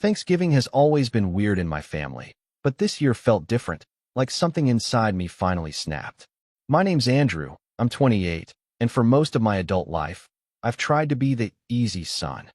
Thanksgiving has always been weird in my family, but this year felt different, like something inside me finally snapped. My name's Andrew, I'm 28, and for most of my adult life, I've tried to be the easy son.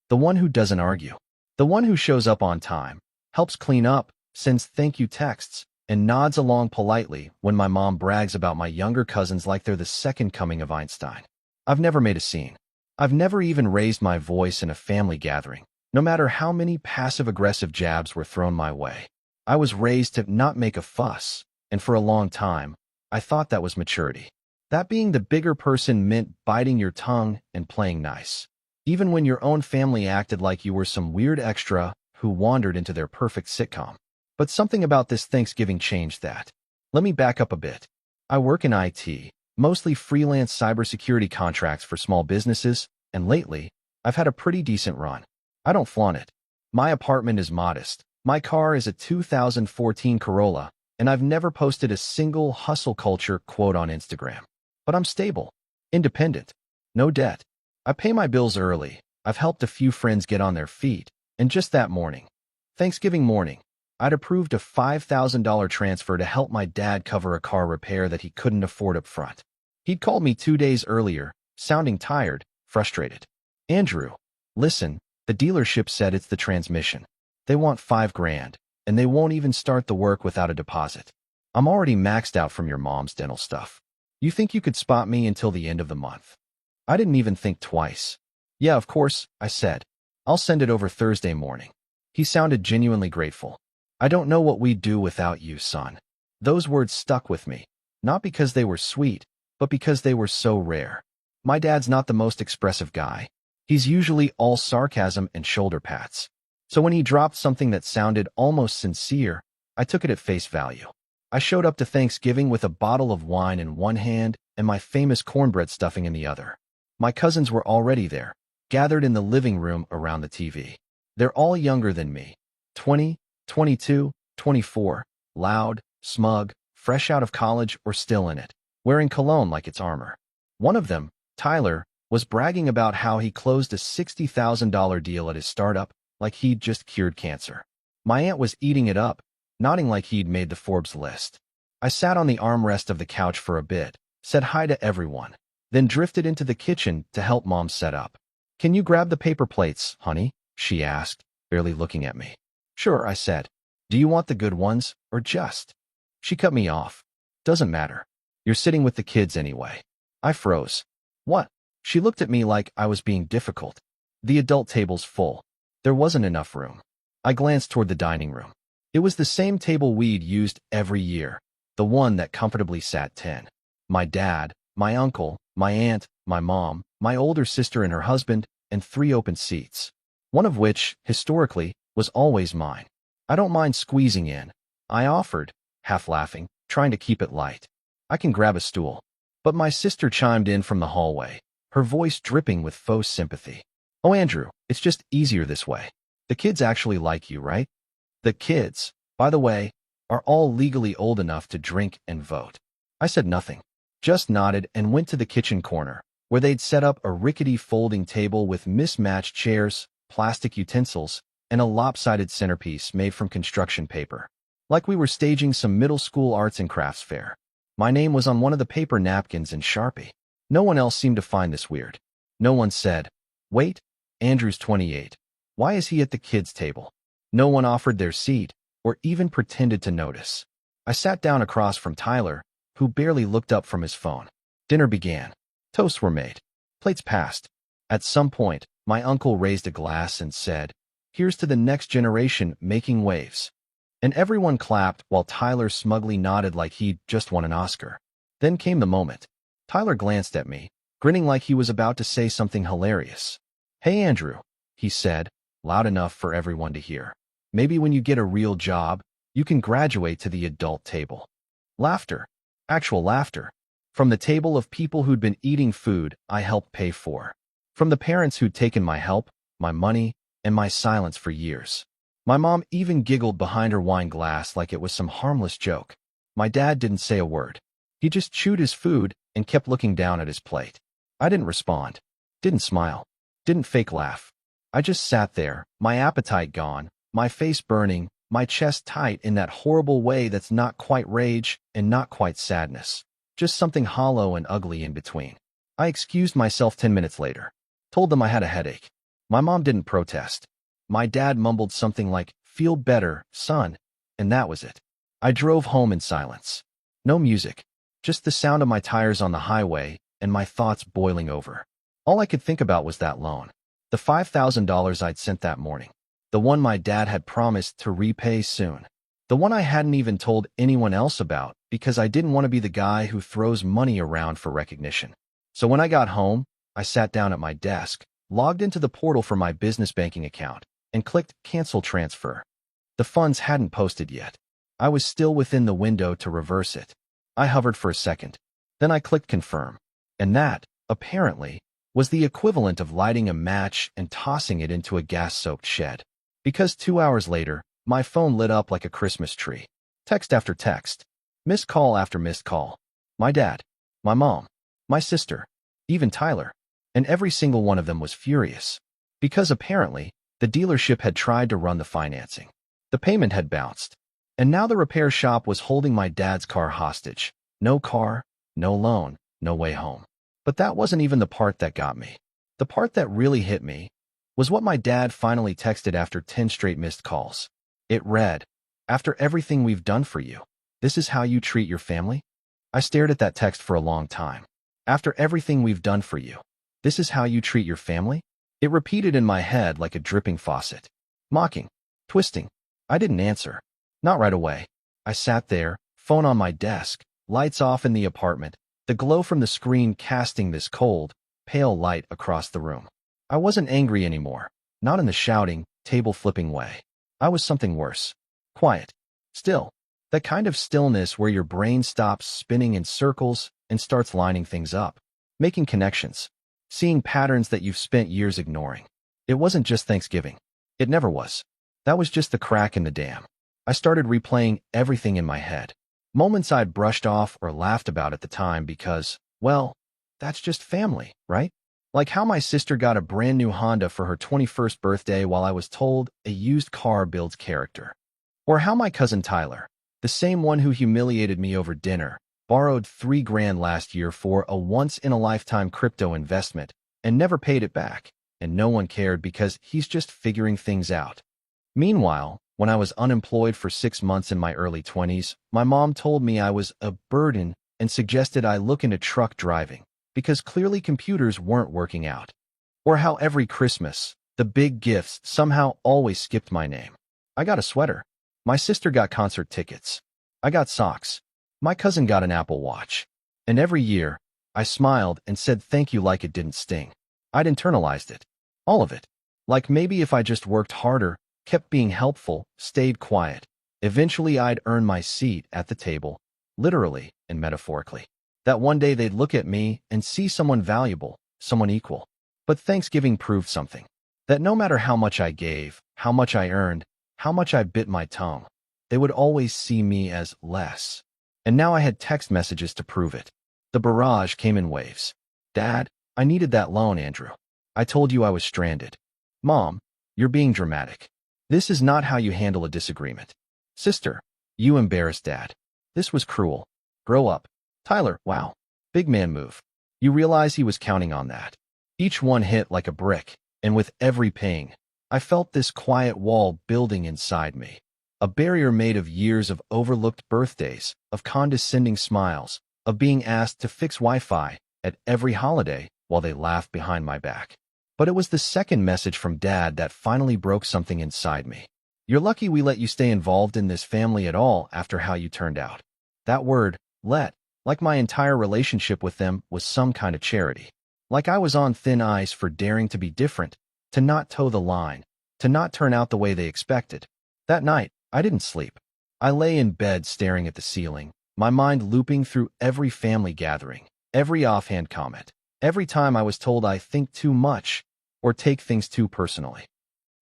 The one who doesn't argue. The one who shows up on time, helps clean up, sends thank you texts, and nods along politely when my mom brags about my younger cousins like they're the second coming of Einstein. I've never made a scene. I've never even raised my voice in a family gathering, no matter how many passive-aggressive jabs were thrown my way. I was raised to not make a fuss, and for a long time, I thought that was maturity. That being the bigger person meant biting your tongue and playing nice, even when your own family acted like you were some weird extra who wandered into their perfect sitcom. But something about this Thanksgiving changed that. Let me back up a bit. I work in IT, mostly freelance cybersecurity contracts for small businesses, and lately, I've had a pretty decent run. I don't flaunt it. My apartment is modest. My car is a 2014 Corolla, and I've never posted a single hustle culture quote on Instagram. But I'm stable, independent, no debt. I pay my bills early. I've helped a few friends get on their feet, and just that morning, Thanksgiving morning, I'd approved a $5,000 transfer to help my dad cover a car repair that he couldn't afford up front. He'd called me 2 days earlier, sounding tired, frustrated. Andrew, listen, the dealership said it's the transmission. They want $5,000, and they won't even start the work without a deposit. I'm already maxed out from your mom's dental stuff. You think you could spot me until the end of the month? I didn't even think twice. Yeah, of course, I said. I'll send it over Thursday morning. He sounded genuinely grateful. I don't know what we'd do without you, son. Those words stuck with me, not because they were sweet, but because they were so rare. My dad's not the most expressive guy. He's usually all sarcasm and shoulder pats. So when he dropped something that sounded almost sincere, I took it at face value. I showed up to Thanksgiving with a bottle of wine in one hand and my famous cornbread stuffing in the other. My cousins were already there, gathered in the living room around the TV. They're all younger than me, 20, 22, 24, loud, smug, fresh out of college or still in it, wearing cologne like it's armor. One of them, Tyler, was bragging about how he closed a $60,000 deal at his startup like he'd just cured cancer. My aunt was eating it up, nodding like he'd made the Forbes list. I sat on the armrest of the couch for a bit, said hi to everyone, then drifted into the kitchen to help Mom set up. Can you grab the paper plates, honey? She asked, barely looking at me. Sure, I said. Do you want the good ones, or just? She cut me off. Doesn't matter. You're sitting with the kids anyway. I froze. What? She looked at me like I was being difficult. The adult table's full. There wasn't enough room. I glanced toward the dining room. It was the same table we'd used every year, the one that comfortably sat 10. My dad, my uncle, my aunt, my mom, my older sister and her husband, and 3 open seats. One of which, historically, was always mine. I don't mind squeezing in, I offered, half laughing, trying to keep it light. I can grab a stool. But my sister chimed in from the hallway, her voice dripping with faux sympathy. Oh, Andrew, it's just easier this way. The kids actually like you, right? The kids, by the way, are all legally old enough to drink and vote. I said nothing, just nodded and went to the kitchen corner, where they'd set up a rickety folding table with mismatched chairs, plastic utensils, and a lopsided centerpiece made from construction paper. Like we were staging some middle school arts and crafts fair. My name was on one of the paper napkins in Sharpie. No one else seemed to find this weird. No one said, wait, Andrew's 28. Why is he at the kids' table? No one offered their seat, or even pretended to notice. I sat down across from Tyler, who barely looked up from his phone. Dinner began. Toasts were made. Plates passed. At some point, my uncle raised a glass and said, here's to the next generation making waves. And everyone clapped while Tyler smugly nodded like he'd just won an Oscar. Then came the moment. Tyler glanced at me, grinning like he was about to say something hilarious. Hey, Andrew, he said, loud enough for everyone to hear. Maybe when you get a real job, you can graduate to the adult table. Laughter. Actual laughter. From the table of people who'd been eating food I helped pay for. From the parents who'd taken my help, my money, and my silence for years. My mom even giggled behind her wine glass like it was some harmless joke. My dad didn't say a word. He just chewed his food and kept looking down at his plate. I didn't respond, didn't smile, didn't fake laugh. I just sat there, my appetite gone, my face burning, my chest tight in that horrible way that's not quite rage and not quite sadness. Just something hollow and ugly in between. I excused myself 10 minutes later. Told them I had a headache. My mom didn't protest. My dad mumbled something like, "Feel better, son," and that was it. I drove home in silence. No music. Just the sound of my tires on the highway and my thoughts boiling over. All I could think about was that loan. The $5,000 I'd sent that morning. The one my dad had promised to repay soon. The one I hadn't even told anyone else about because I didn't want to be the guy who throws money around for recognition. So when I got home, I sat down at my desk, logged into the portal for my business banking account, and clicked Cancel Transfer. The funds hadn't posted yet. I was still within the window to reverse it. I hovered for a second. Then I clicked Confirm. And that, apparently, was the equivalent of lighting a match and tossing it into a gas-soaked shed. Because 2 hours later, my phone lit up like a Christmas tree. Text after text. Missed call after missed call. My dad. My mom. My sister. Even Tyler. And every single one of them was furious. Because apparently, the dealership had tried to run the financing. The payment had bounced. And now the repair shop was holding my dad's car hostage. No car, no loan, no way home. But that wasn't even the part that got me. The part that really hit me was what my dad finally texted after 10 straight missed calls. It read, "After everything we've done for you, this is how you treat your family?" I stared at that text for a long time. After everything we've done for you, this is how you treat your family? It repeated in my head like a dripping faucet. Mocking. Twisting. I didn't answer. Not right away. I sat there, phone on my desk, lights off in the apartment, the glow from the screen casting this cold, pale light across the room. I wasn't angry anymore. Not in the shouting, table-flipping way. I was something worse. Quiet. Still. That kind of stillness where your brain stops spinning in circles and starts lining things up. Making connections. Seeing patterns that you've spent years ignoring. It wasn't just Thanksgiving. It never was. That was just the crack in the dam. I started replaying everything in my head. Moments I'd brushed off or laughed about at the time because, well, that's just family, right? Like how my sister got a brand new Honda for her 21st birthday while I was told a used car builds character. Or how my cousin Tyler, the same one who humiliated me over dinner, borrowed $3,000 last year for a once-in-a-lifetime crypto investment and never paid it back, and no one cared because he's just figuring things out. Meanwhile, when I was unemployed for 6 months in my early 20s, my mom told me I was a burden and suggested I look into truck driving, because clearly computers weren't working out. Or how every Christmas, the big gifts somehow always skipped my name. I got a sweater. My sister got concert tickets. I got socks. My cousin got an Apple Watch. And every year, I smiled and said thank you like it didn't sting. I'd internalized it. All of it. Like maybe if I just worked harder, kept being helpful, stayed quiet, eventually I'd earn my seat at the table, literally and metaphorically. That one day they'd look at me and see someone valuable, someone equal. But Thanksgiving proved something. That no matter how much I gave, how much I earned, how much I bit my tongue, they would always see me as less. And now I had text messages to prove it. The barrage came in waves. Dad, I needed that loan, Andrew. I told you I was stranded. Mom, you're being dramatic. This is not how you handle a disagreement. Sister, you embarrassed Dad. This was cruel. Grow up. Tyler, wow. Big man move. You realize he was counting on that. Each one hit like a brick, and with every ping, I felt this quiet wall building inside me. A barrier made of years of overlooked birthdays, of condescending smiles, of being asked to fix Wi-Fi at every holiday while they laughed behind my back. But it was the second message from Dad that finally broke something inside me. You're lucky we let you stay involved in this family at all after how you turned out. That word, let, like my entire relationship with them, was some kind of charity. Like I was on thin ice for daring to be different, to not toe the line, to not turn out the way they expected. That night, I didn't sleep. I lay in bed staring at the ceiling, my mind looping through every family gathering, every offhand comment, every time I was told I think too much or take things too personally.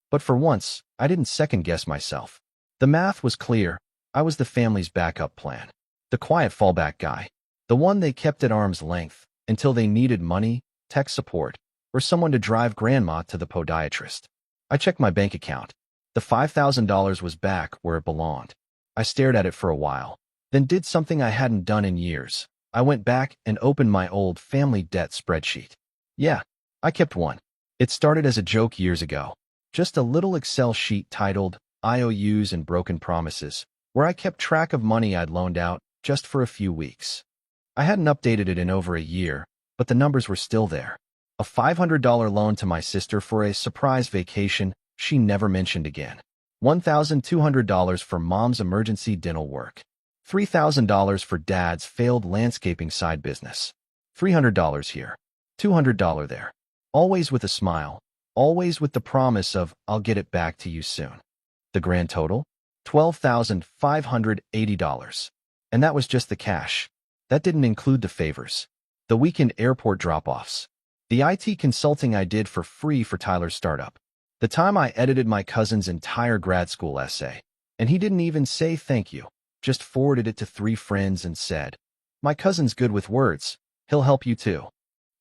But for once, I didn't second-guess myself. The math was clear. I was the family's backup plan. The quiet fallback guy. The one they kept at arm's length until they needed money, tech support, or someone to drive grandma to the podiatrist. I checked my bank account. The $5,000 was back where it belonged. I stared at it for a while, then did something I hadn't done in years. I went back and opened my old family debt spreadsheet. Yeah, I kept one. It started as a joke years ago. Just a little Excel sheet titled IOUs and Broken Promises, where I kept track of money I'd loaned out just for a few weeks. I hadn't updated it in over a year, but the numbers were still there. A $500 loan to my sister for a surprise vacation she never mentioned again. $1,200 for mom's emergency dental work. $3,000 for dad's failed landscaping side business. $300 here. $200 there. Always with a smile. Always with the promise of, I'll get it back to you soon. The grand total? $12,580. And that was just the cash. That didn't include the favors. The weekend airport drop-offs. The IT consulting I did for free for Tyler's startup. The time I edited my cousin's entire grad school essay. And he didn't even say thank you. Just forwarded it to 3 friends and said, "My cousin's good with words. He'll help you too."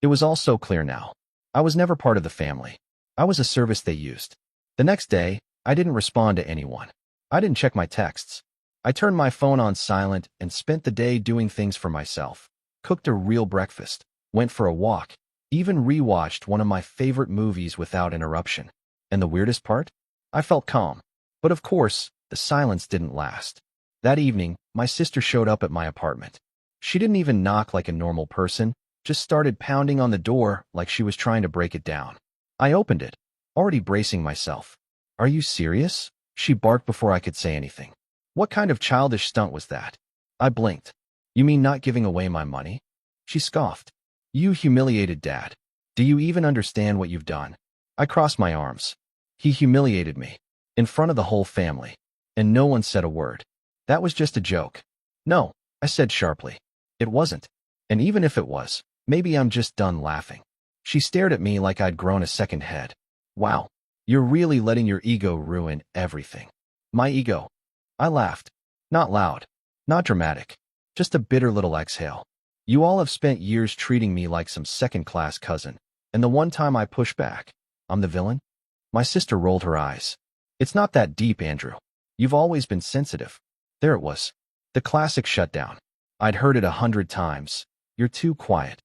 It was all so clear now. I was never part of the family. I was a service they used. The next day, I didn't respond to anyone. I didn't check my texts. I turned my phone on silent and spent the day doing things for myself. Cooked a real breakfast, went for a walk, even rewatched one of my favorite movies without interruption. And the weirdest part? I felt calm. But of course, the silence didn't last. That evening, my sister showed up at my apartment. She didn't even knock like a normal person, just started pounding on the door like she was trying to break it down. I opened it, already bracing myself. "Are you serious?" she barked before I could say anything. What kind of childish stunt was that? I blinked. "You mean not giving away my money?" She scoffed. "You humiliated dad. Do you even understand what you've done?" I crossed my arms. He humiliated me, in front of the whole family, and no one said a word. That was just a joke. "No," I said sharply. "It wasn't. And even if it was, maybe I'm just done laughing." She stared at me like I'd grown a second head. "Wow, you're really letting your ego ruin everything." "My ego?" I laughed. Not loud, not dramatic, just a bitter little exhale. "You all have spent years treating me like some second-class cousin, and the one time I push back, I'm the villain?" My sister rolled her eyes. "It's not that deep, Andrew. You've always been sensitive." There it was. The classic shutdown. I'd heard it 100 times. "You're too quiet.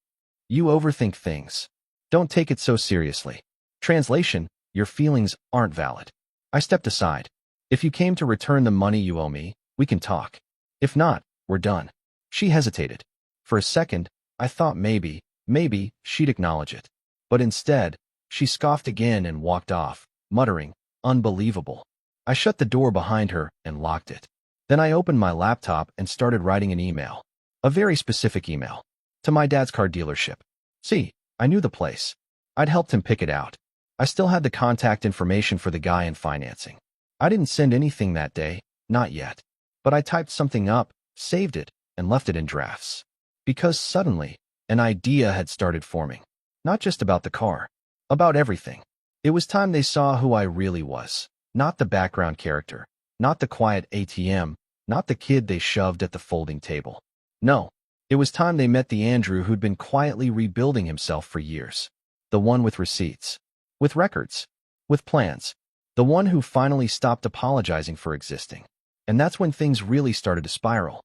You overthink things. Don't take it so seriously." Translation: your feelings aren't valid. I stepped aside. "If you came to return the money you owe me, we can talk. If not, we're done." She hesitated. For a second, I thought maybe she'd acknowledge it. But instead, she scoffed again and walked off, muttering, "Unbelievable." I shut the door behind her and locked it. Then I opened my laptop and started writing an email. A very specific email. To my dad's car dealership. See, I knew the place. I'd helped him pick it out. I still had the contact information for the guy in financing. I didn't send anything that day, not yet. But I typed something up, saved it, and left it in drafts. Because suddenly, an idea had started forming. Not just about the car. About everything. It was time they saw who I really was. Not the background character. Not the quiet ATM. Not the kid they shoved at the folding table. No. It was time they met the Andrew who'd been quietly rebuilding himself for years. The one with receipts. With records. With plans. The one who finally stopped apologizing for existing. And that's when things really started to spiral.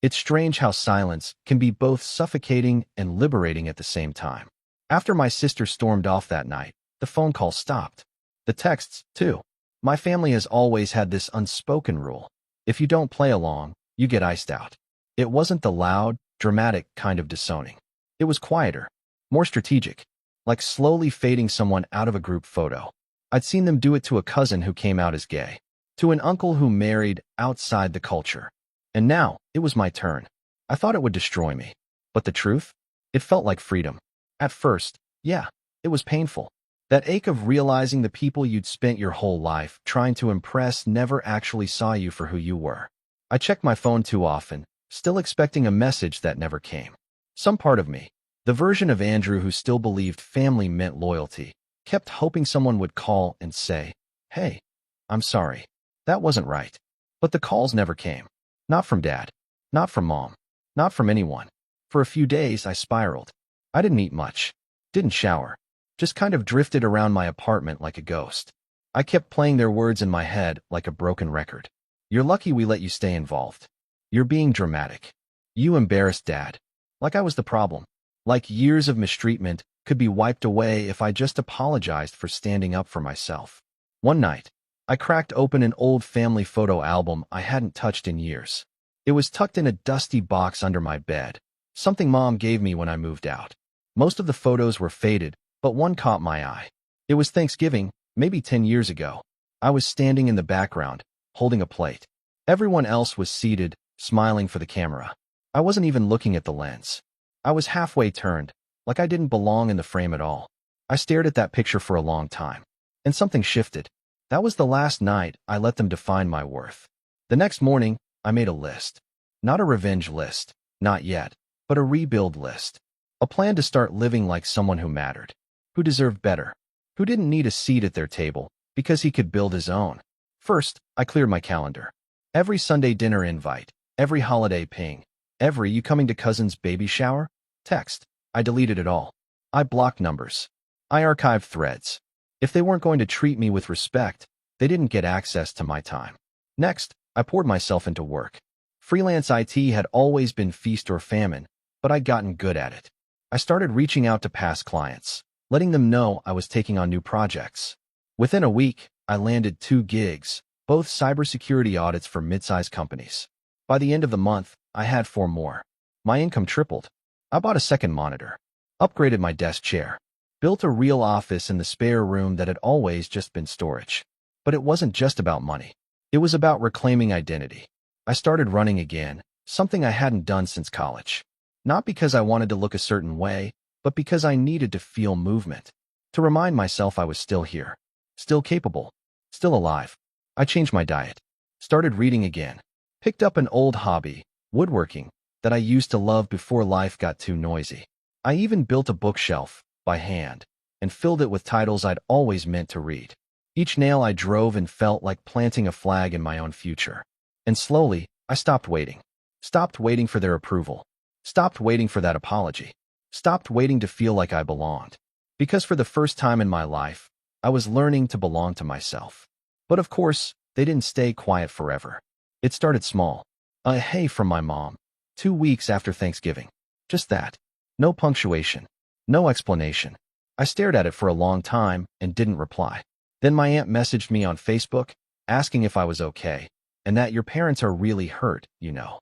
It's strange how silence can be both suffocating and liberating at the same time. After my sister stormed off that night, the phone call stopped. The texts, too. My family has always had this unspoken rule. If you don't play along, you get iced out. It wasn't the loud, dramatic kind of disowning. It was quieter, more strategic, like slowly fading someone out of a group photo. I'd seen them do it to a cousin who came out as gay, to an uncle who married outside the culture. And now, it was my turn. I thought it would destroy me. But the truth? It felt like freedom. At first, yeah, it was painful. That ache of realizing the people you'd spent your whole life trying to impress never actually saw you for who you were. I checked my phone too often, still expecting a message that never came. Some part of me, the version of Andrew who still believed family meant loyalty, kept hoping someone would call and say, "Hey, I'm sorry. That wasn't right." But the calls never came. Not from Dad. Not from Mom. Not from anyone. For a few days, I spiraled. I didn't eat much. Didn't shower. Just kind of drifted around my apartment like a ghost. I kept playing their words in my head like a broken record. You're lucky we let you stay involved. You're being dramatic. You embarrassed Dad. Like I was the problem. Like years of mistreatment could be wiped away if I just apologized for standing up for myself. One night, I cracked open an old family photo album I hadn't touched in years. It was tucked in a dusty box under my bed, something Mom gave me when I moved out. Most of the photos were faded, but one caught my eye. It was Thanksgiving, maybe 10 years ago. I was standing in the background, holding a plate. Everyone else was seated, smiling for the camera. I wasn't even looking at the lens. I was halfway turned, like I didn't belong in the frame at all. I stared at that picture for a long time, and something shifted. That was the last night I let them define my worth. The next morning, I made a list. Not a revenge list, not yet, but a rebuild list. A plan to start living like someone who mattered, who deserved better, who didn't need a seat at their table because he could build his own. First, I cleared my calendar. Every Sunday dinner invite, every holiday ping, every "you coming to cousin's baby shower?" text. I deleted it all. I blocked numbers. I archived threads. If they weren't going to treat me with respect, they didn't get access to my time. Next, I poured myself into work. Freelance IT had always been feast or famine, but I'd gotten good at it. I started reaching out to past clients, letting them know I was taking on new projects. Within a week, I landed 2 gigs, both cybersecurity audits for mid-sized companies. By the end of the month, I had 4 more. My income tripled. I bought a second monitor, upgraded my desk chair, built a real office in the spare room that had always just been storage. But it wasn't just about money. It was about reclaiming identity. I started running again, something I hadn't done since college. Not because I wanted to look a certain way, but because I needed to feel movement, to remind myself I was still here, still capable, still alive. I changed my diet, started reading again, picked up an old hobby, woodworking, that I used to love before life got too noisy. I even built a bookshelf, by hand, and filled it with titles I'd always meant to read. Each nail I drove and felt like planting a flag in my own future. And slowly, I stopped waiting. Stopped waiting for their approval. Stopped waiting for that apology. Stopped waiting to feel like I belonged. Because for the first time in my life, I was learning to belong to myself. But of course, they didn't stay quiet forever. It started small. A "hey" from my mom, 2 weeks after Thanksgiving. Just that. No punctuation. No explanation. I stared at it for a long time and didn't reply. Then my aunt messaged me on Facebook, asking if I was okay, and that "your parents are really hurt, you know."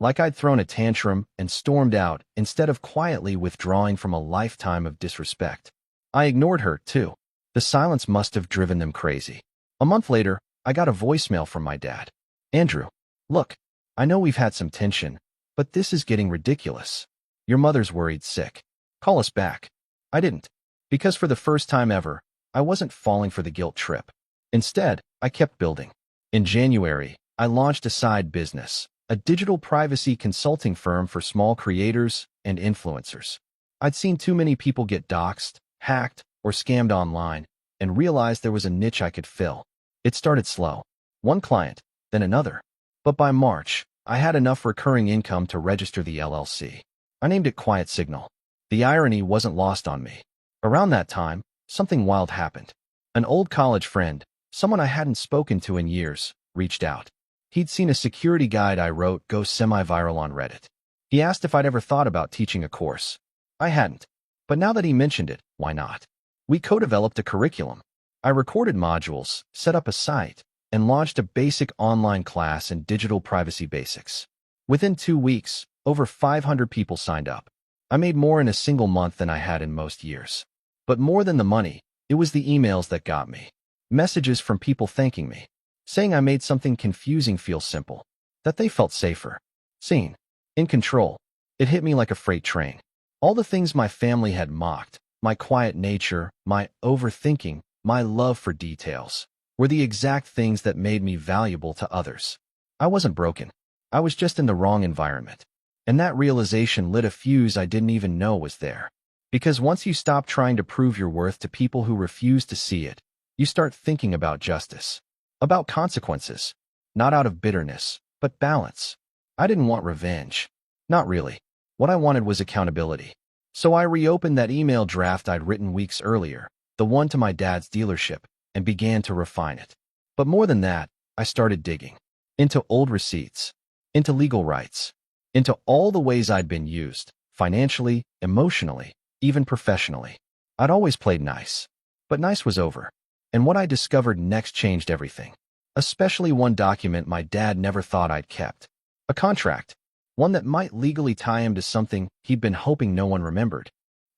Like I'd thrown a tantrum and stormed out instead of quietly withdrawing from a lifetime of disrespect. I ignored her, too. The silence must have driven them crazy. A month later, I got a voicemail from my dad. "Andrew, look, I know we've had some tension, but this is getting ridiculous. Your mother's worried sick. Call us back." I didn't. Because for the first time ever, I wasn't falling for the guilt trip. Instead, I kept building. In January, I launched a side business, a digital privacy consulting firm for small creators and influencers. I'd seen too many people get doxxed, hacked, or scammed online, and realized there was a niche I could fill. It started slow. One client, then another. But by March, I had enough recurring income to register the LLC. I named it Quiet Signal. The irony wasn't lost on me. Around that time, something wild happened. An old college friend, someone I hadn't spoken to in years, reached out. He'd seen a security guide I wrote go semi-viral on Reddit. He asked if I'd ever thought about teaching a course. I hadn't. But now that he mentioned it, why not? We co-developed a curriculum. I recorded modules, set up a site, and launched a basic online class in digital privacy basics. Within 2 weeks, over 500 people signed up. I made more in a single month than I had in most years. But more than the money, it was the emails that got me. Messages from people thanking me, saying I made something confusing feel simple, that they felt safer, seen, in control. It hit me like a freight train. All the things my family had mocked, my quiet nature, my overthinking, my love for details, were the exact things that made me valuable to others. I wasn't broken. I was just in the wrong environment. And that realization lit a fuse I didn't even know was there. Because once you stop trying to prove your worth to people who refuse to see it, you start thinking about justice, about consequences, not out of bitterness, but balance. I didn't want revenge. Not really. What I wanted was accountability. So I reopened that email draft I'd written weeks earlier, the one to my dad's dealership, and began to refine it. But more than that, I started digging into old receipts, into legal rights, into all the ways I'd been used, financially, emotionally, even professionally. I'd always played nice, but nice was over. And what I discovered next changed everything. Especially one document my dad never thought I'd kept. A contract. One that might legally tie him to something he'd been hoping no one remembered.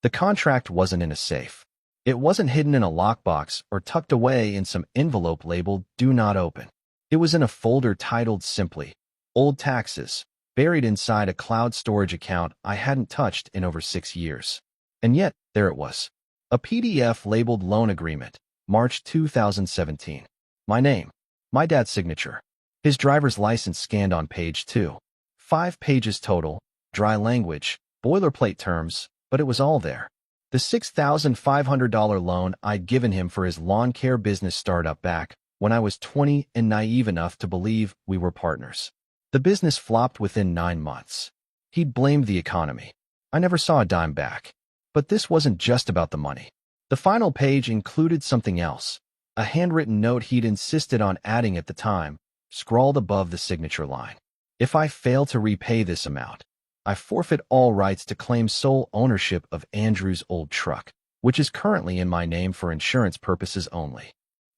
The contract wasn't in a safe. It wasn't hidden in a lockbox or tucked away in some envelope labeled "Do Not Open." It was in a folder titled simply, "Old Taxes," buried inside a cloud storage account I hadn't touched in over 6 years. And yet, there it was. A PDF labeled "Loan Agreement," March 2017. My name. My dad's signature. His driver's license scanned on page 2. 5 pages total, dry language, boilerplate terms, but it was all there. The $6,500 loan I'd given him for his lawn care business startup back when I was 20 and naive enough to believe we were partners. The business flopped within 9 months. He'd blamed the economy. I never saw a dime back. But this wasn't just about the money. The final page included something else. A handwritten note he'd insisted on adding at the time, scrawled above the signature line. If I fail to repay this amount, I forfeit all rights to claim sole ownership of Andrew's old truck, which is currently in my name for insurance purposes only.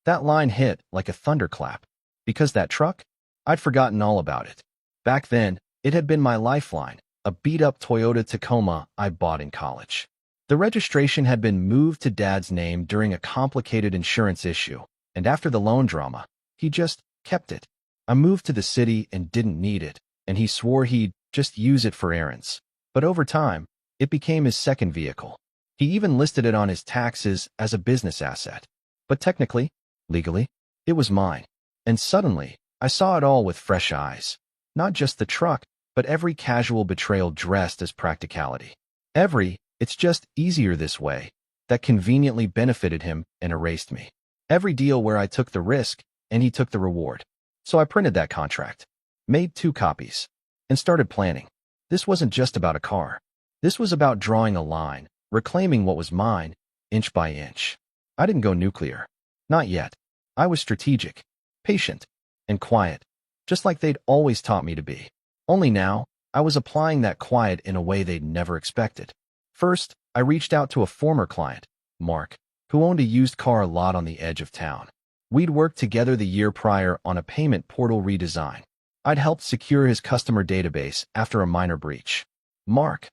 That line hit like a thunderclap, because that truck? I'd forgotten all about it. Back then, it had been my lifeline, a beat-up Toyota Tacoma I bought in college. The registration had been moved to Dad's name during a complicated insurance issue, and after the loan drama, he just kept it. I moved to the city and didn't need it, and he swore he'd just use it for errands. But over time, it became his second vehicle. He even listed it on his taxes as a business asset. But technically, legally, it was mine. And suddenly, I saw it all with fresh eyes. Not just the truck, but every casual betrayal dressed as practicality. It's just easier this way, that conveniently benefited him and erased me. Every deal where I took the risk and he took the reward. So I printed that contract, made 2 copies, and started planning. This wasn't just about a car. This was about drawing a line, reclaiming what was mine, inch by inch. I didn't go nuclear. Not yet. I was strategic, patient, and quiet, just like they'd always taught me to be. Only now, I was applying that quiet in a way they'd never expected. First, I reached out to a former client, Mark, who owned a used car lot on the edge of town. We'd worked together the year prior on a payment portal redesign. I'd helped secure his customer database after a minor breach. "Mark,"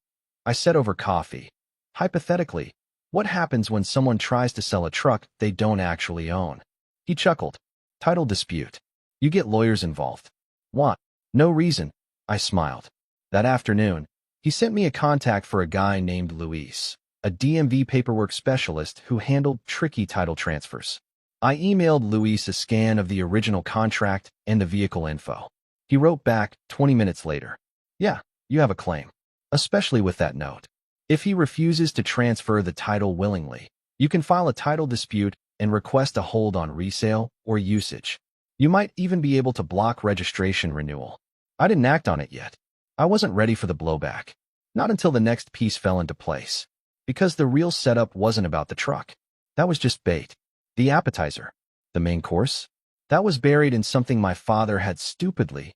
I said over coffee, "hypothetically, what happens when someone tries to sell a truck they don't actually own?" He chuckled. "Title dispute. You get lawyers involved." "What?" "No reason," I smiled. That afternoon, he sent me a contact for a guy named Luis, a DMV paperwork specialist who handled tricky title transfers. I emailed Luis a scan of the original contract and the vehicle info. He wrote back 20 minutes later. "Yeah, you have a claim, especially with that note. If he refuses to transfer the title willingly, you can file a title dispute and request a hold on resale or usage. You might even be able to block registration renewal." I didn't act on it yet. I wasn't ready for the blowback. Not until the next piece fell into place. Because the real setup wasn't about the truck. That was just bait. The appetizer. The main course. That was buried in something my father had stupidly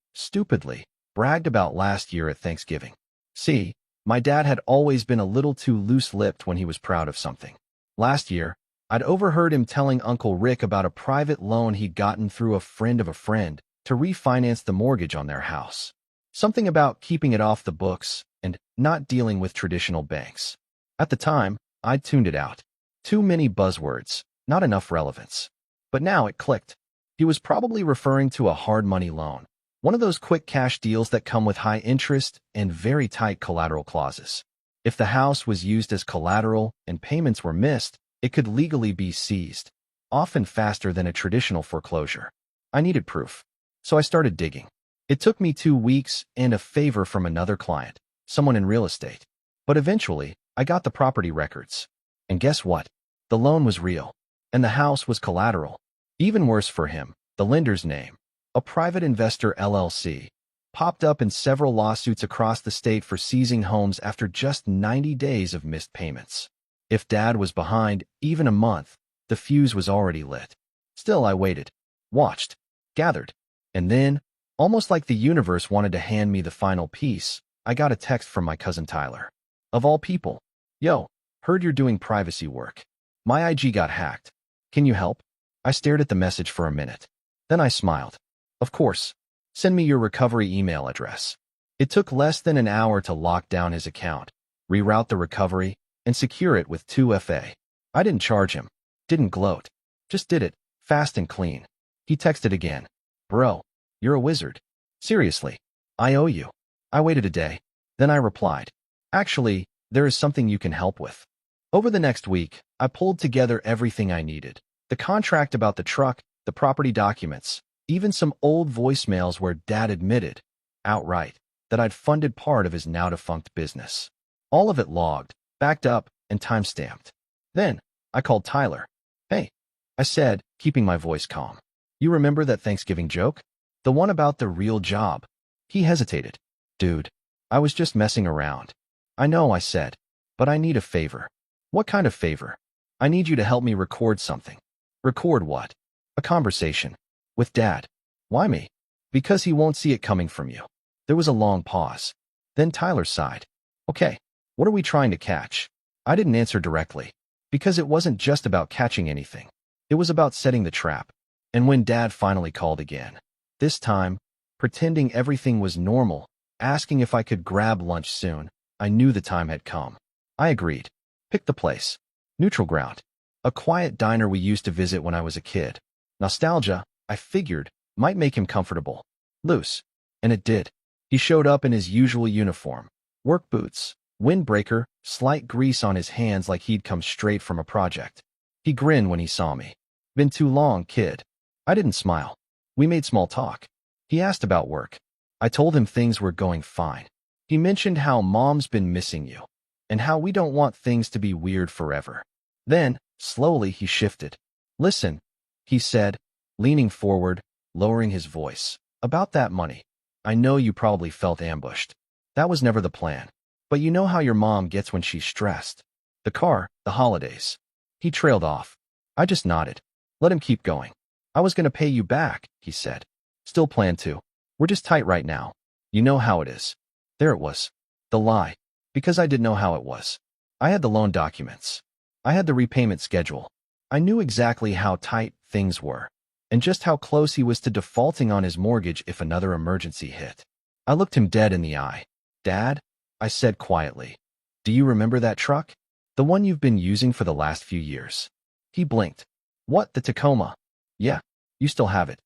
bragged about last year at Thanksgiving. See, my dad had always been a little too loose-lipped when he was proud of something. Last year, I'd overheard him telling Uncle Rick about a private loan he'd gotten through a friend of a friend to refinance the mortgage on their house. Something about keeping it off the books and not dealing with traditional banks. At the time, I'd tuned it out. Too many buzzwords, not enough relevance. But now it clicked. He was probably referring to a hard money loan, one of those quick cash deals that come with high interest and very tight collateral clauses. If the house was used as collateral and payments were missed, it could legally be seized, often faster than a traditional foreclosure. I needed proof, so I started digging. It took me 2 weeks and a favor from another client, someone in real estate. But eventually, I got the property records. And guess what? The loan was real, and the house was collateral. Even worse for him, the lender's name, a private investor LLC, popped up in several lawsuits across the state for seizing homes after just 90 days of missed payments. If Dad was behind even a month, the fuse was already lit. Still, I waited, watched, gathered, and then, almost like the universe wanted to hand me the final piece, I got a text from my cousin Tyler. Of all people. Yo, heard you're doing privacy work. My IG got hacked. Can you help? I stared at the message for a minute. Then I smiled. Of course. Send me your recovery email address. It took less than an hour to lock down his account, reroute the recovery, and secure it with 2FA. I didn't charge him. Didn't gloat. Just did it, fast and clean. He texted again. Bro, you're a wizard. Seriously, I owe you. I waited a day. Then I replied. Actually, there is something you can help with. Over the next week, I pulled together everything I needed. The contract about the truck, the property documents, even some old voicemails where Dad admitted, outright, that I'd funded part of his now-defunct business. All of it logged, backed up, and time-stamped. Then, I called Tyler. Hey, I said, keeping my voice calm. You remember that Thanksgiving joke? The one about the real job? He hesitated. Dude, I was just messing around. I know, I said, but I need a favor. What kind of favor? I need you to help me record something. Record what? A conversation. With Dad. Why me? Because he won't see it coming from you. There was a long pause. Then Tyler sighed. Okay, what are we trying to catch? I didn't answer directly. Because it wasn't just about catching anything. It was about setting the trap. And when Dad finally called again, this time, pretending everything was normal, asking if I could grab lunch soon, I knew the time had come. I agreed. Pick the place. Neutral ground. A quiet diner we used to visit when I was a kid. Nostalgia, I figured, might make him comfortable. Loose. And it did. He showed up in his usual uniform. Work boots, windbreaker, slight grease on his hands like he'd come straight from a project. He grinned when he saw me. Been too long, kid. I didn't smile. We made small talk. He asked about work. I told him things were going fine. He mentioned how Mom's been missing you, and how we don't want things to be weird forever. Then, slowly, he shifted. Listen, he said, leaning forward, lowering his voice. About that money. I know you probably felt ambushed. That was never the plan. But you know how your mom gets when she's stressed. The car, the holidays. He trailed off. I just nodded. Let him keep going. I was going to pay you back, he said. Still plan to. We're just tight right now. You know how it is. There it was. The lie. Because I didn't know how it was. I had the loan documents. I had the repayment schedule. I knew exactly how tight things were, and just how close he was to defaulting on his mortgage if another emergency hit. I looked him dead in the eye. Dad, I said quietly, do you remember that truck? The one you've been using for the last few years. He blinked. What, the Tacoma? Yeah, you still have it.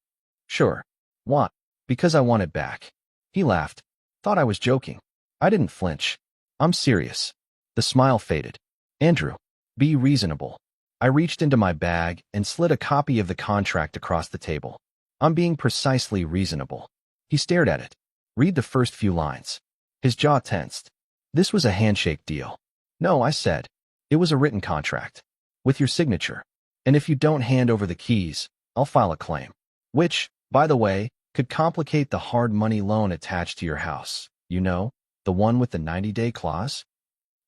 Sure. What? Because I want it back. He laughed. Thought I was joking. I didn't flinch. I'm serious. The smile faded. Andrew, be reasonable. I reached into my bag and slid a copy of the contract across the table. I'm being precisely reasonable. He stared at it. Read the first few lines. His jaw tensed. This was a handshake deal. No, I said. It was a written contract. With your signature. And if you don't hand over the keys, I'll file a claim. Which, by the way, could complicate the hard money loan attached to your house. You know, the one with the 90-day clause?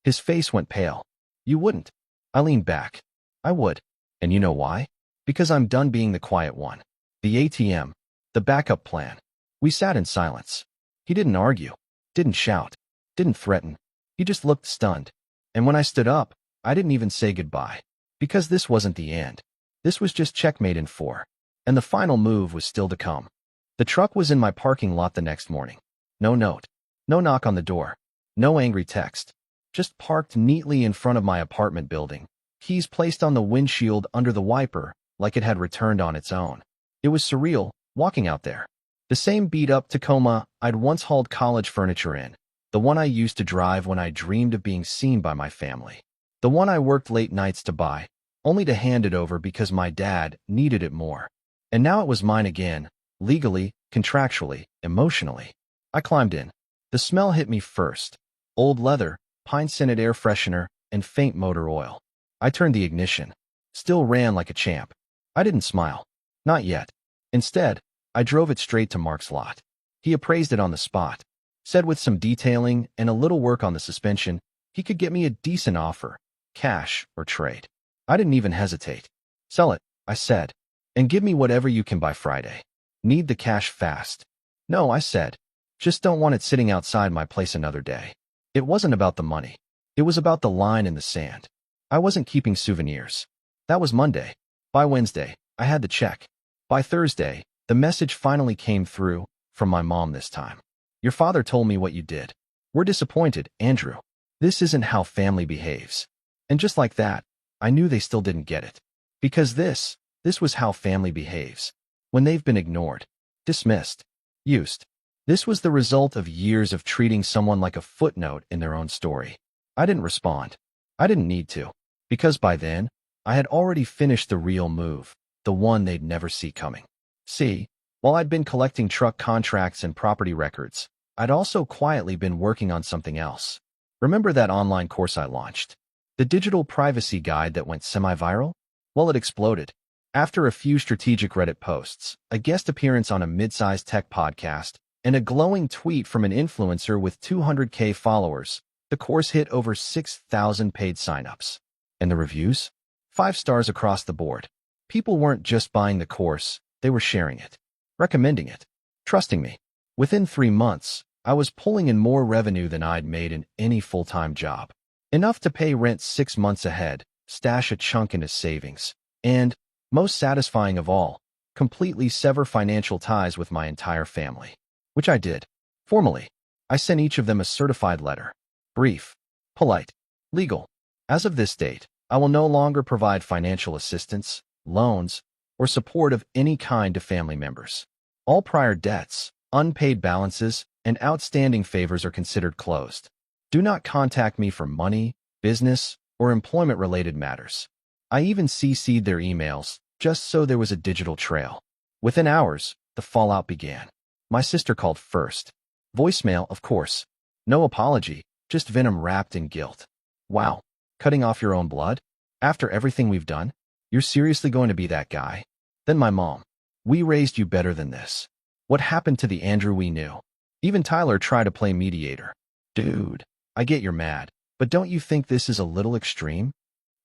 His face went pale. You wouldn't. I leaned back. I would. And you know why? Because I'm done being the quiet one. The ATM. The backup plan. We sat in silence. He didn't argue. Didn't shout. Didn't threaten. He just looked stunned. And when I stood up, I didn't even say goodbye. Because this wasn't the end. This was just checkmate in 4. And the final move was still to come. The truck was in my parking lot the next morning. No note. No knock on the door. No angry text. Just parked neatly in front of my apartment building. Keys placed on the windshield under the wiper, like it had returned on its own. It was surreal, walking out there. The same beat-up Tacoma I'd once hauled college furniture in. The one I used to drive when I dreamed of being seen by my family. The one I worked late nights to buy, only to hand it over because my dad needed it more. And now it was mine again, legally, contractually, emotionally. I climbed in. The smell hit me first. Old leather, pine-scented air freshener, and faint motor oil. I turned the ignition. Still ran like a champ. I didn't smile. Not yet. Instead, I drove it straight to Mark's lot. He appraised it on the spot. Said with some detailing and a little work on the suspension, he could get me a decent offer. Cash or trade. I didn't even hesitate. Sell it, I said. And give me whatever you can by Friday. Need the cash fast. No, I said. Just don't want it sitting outside my place another day. It wasn't about the money. It was about the line in the sand. I wasn't keeping souvenirs. That was Monday. By Wednesday, I had the check. By Thursday, the message finally came through, from my mom this time. Your father told me what you did. We're disappointed, Andrew. This isn't how family behaves. And just like that, I knew they still didn't get it. Because this was how family behaves. When they've been ignored, dismissed, used. This was the result of years of treating someone like a footnote in their own story. I didn't respond. I didn't need to. Because by then, I had already finished the real move, the one they'd never see coming. See, while I'd been collecting truck contracts and property records, I'd also quietly been working on something else. Remember that online course I launched? The digital privacy guide that went semi-viral? Well, it exploded. After a few strategic Reddit posts, a guest appearance on a mid-sized tech podcast, and a glowing tweet from an influencer with 200K followers, the course hit over 6,000 paid signups. And the reviews? 5 stars across the board. People weren't just buying the course, they were sharing it, recommending it, trusting me. Within 3 months, I was pulling in more revenue than I'd made in any full-time job. Enough to pay rent 6 months ahead, stash a chunk into savings, and, most satisfying of all, completely sever financial ties with my entire family. Which I did. Formally, I sent each of them a certified letter. Brief, polite, legal. As of this date, I will no longer provide financial assistance, loans, or support of any kind to family members. All prior debts, unpaid balances, and outstanding favors are considered closed. Do not contact me for money, business, or employment-related matters. I even CC'd their emails, just so there was a digital trail. Within hours, the fallout began. My sister called first. Voicemail, of course. No apology, just venom wrapped in guilt. Wow, cutting off your own blood? After everything we've done? You're seriously going to be that guy? Then my mom. We raised you better than this. What happened to the Andrew we knew? Even Tyler tried to play mediator. Dude, I get you're mad, but don't you think this is a little extreme?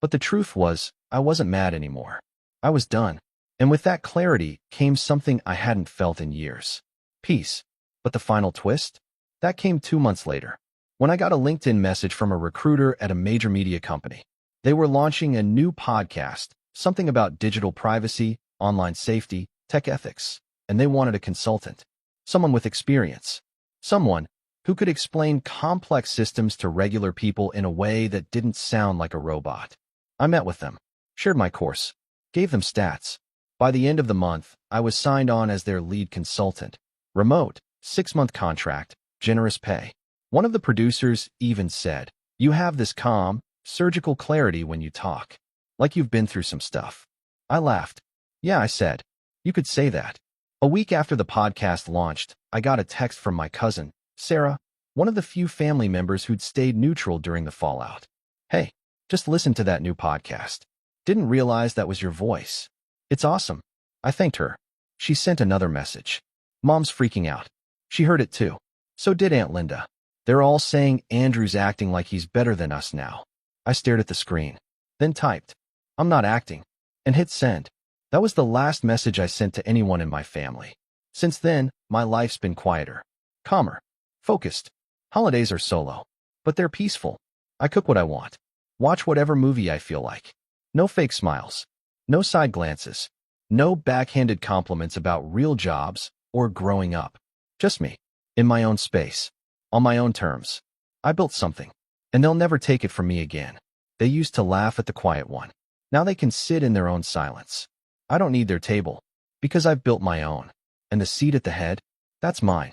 But the truth was, I wasn't mad anymore. I was done. And with that clarity came something I hadn't felt in years. Peace. But the final twist? That came 2 months later, when I got a LinkedIn message from a recruiter at a major media company. They were launching a new podcast, something about digital privacy, online safety, tech ethics, and they wanted a consultant. Someone with experience. Someone who could explain complex systems to regular people in a way that didn't sound like a robot. I met with them, shared my course, gave them stats. By the end of the month, I was signed on as their lead consultant. Remote, 6-month contract, generous pay. One of the producers even said, "You have this calm, surgical clarity when you talk. Like you've been through some stuff." I laughed. Yeah, I said. You could say that. A week after the podcast launched, I got a text from my cousin, Sarah, one of the few family members who'd stayed neutral during the fallout. "Hey, just listen to that new podcast. Didn't realize that was your voice. It's awesome." I thanked her. She sent another message. "Mom's freaking out. She heard it too. So did Aunt Linda. They're all saying Andrew's acting like he's better than us now." I stared at the screen, then typed, "I'm not acting," and hit send. That was the last message I sent to anyone in my family. Since then, my life's been quieter, calmer, focused. Holidays are solo, but they're peaceful. I cook what I want, watch whatever movie I feel like. No fake smiles, no side glances, no backhanded compliments about real jobs or growing up. Just me, in my own space, on my own terms. I built something, and they'll never take it from me again. They used to laugh at the quiet one. Now they can sit in their own silence. I don't need their table, because I've built my own. And the seat at the head, that's mine.